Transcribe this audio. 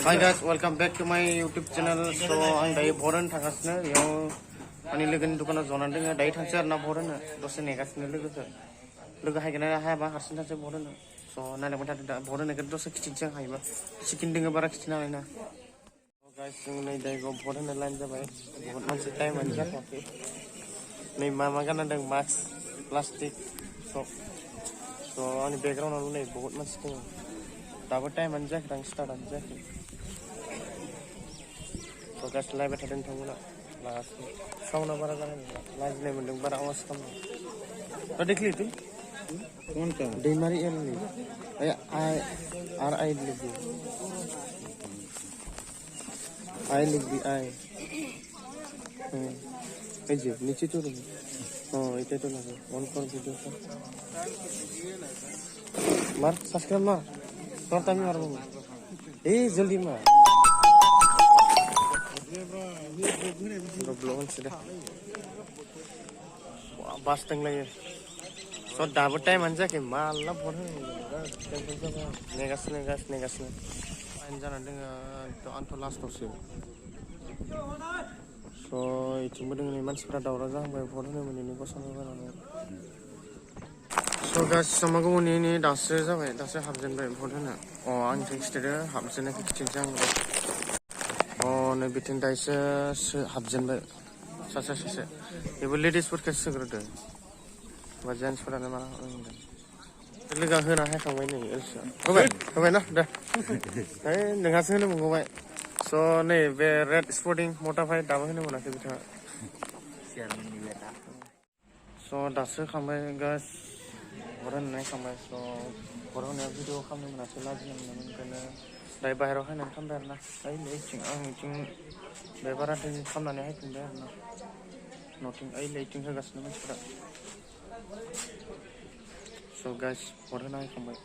Hi guys, welcome back to my YouTube channel. So आं दायो बरन थांगासिनो बेयाव आंनि लोगोनि दुकानाव जनानै दङ दायो थांसै आरोना बरनो दसे नेगासिनो लोगो हायगोन ना हायाबा हारसिं थांसै बरनो स' नायलांबाय थादो दा बरननायखौ दसे खिथिनोसै आं हायोबा चिकेन दङ बारा खिथिनो हानाय ना गाइस जों नै दायो बरननो लाइन जाबाय बहुत मानसि टाइमानो जाथ'वाखै नै मा गानना दं मास्क प्लास्टिक सब स' आंनि बेकग्राउन्डआव नै बहुत मानसि दङ दाबो टाइमानो जायाखै आं स्टार्टआनो जायाखै स' गाइस लायबाय थादों नोंथांमोना लागासिनो साउन्डआ बारा जानाय नङा लाजिनाय मोन्दों बारा आवाज खालामनो दा देखली तू कौन सा Daimari एल आई लिख दी आई लिख दी आई এই যে নিচে তো এটাই তো লাগে অন কর ভিডিওটা মার সাবস্ক্রাইব মার তোর আমি মারবো এই জলদি মার ब्लॉग सुधा बस तंगलायो सो दाबो टाइमानो जायाखै माला फन होनो नेगासिनो फाइन जानानै दङ आंथ' लास्टावसो स' इथिंबो दङ नै मानसिफ्रा दावराव जाहांबाय फन होनो मोनैनि गसंनो जानानै स' गासिबो मागौनि दासो जाबाय दासो हाबजेनबाय फन होनो आंनिफ्राय खिथादो हाबजेननायखौ खिथिनोसै आं नै बिथिं दायोसो हाबजेनबाय सासे बेबो लेडिसफोरखौ सोग्रोदो बा जेन्टसफोरानो मा लोगोआ होना हायखांबाय नै होबाय ना दे नोंहासो होनो मोनगौबाय स' नै बे रेड स्पर्टिं मटाफाइ दाबो होनो मोनाखै बिथाङा स' दासो खांबाय गास बर होननाय खांबाय स' बर होनायाव भिडिअ खालामनो मोनासै लाजिनो मोनोमोन ओंखायनो दायो बाहेरायाव हायनानै खालामबाय आरो ना आं इथिं बे बाराथिं खालामनानै हायफिनबाय आरो ना नथिं लैथिं होगासिनो मानसिफ्रा स' गाइस बर होना हायखांबाय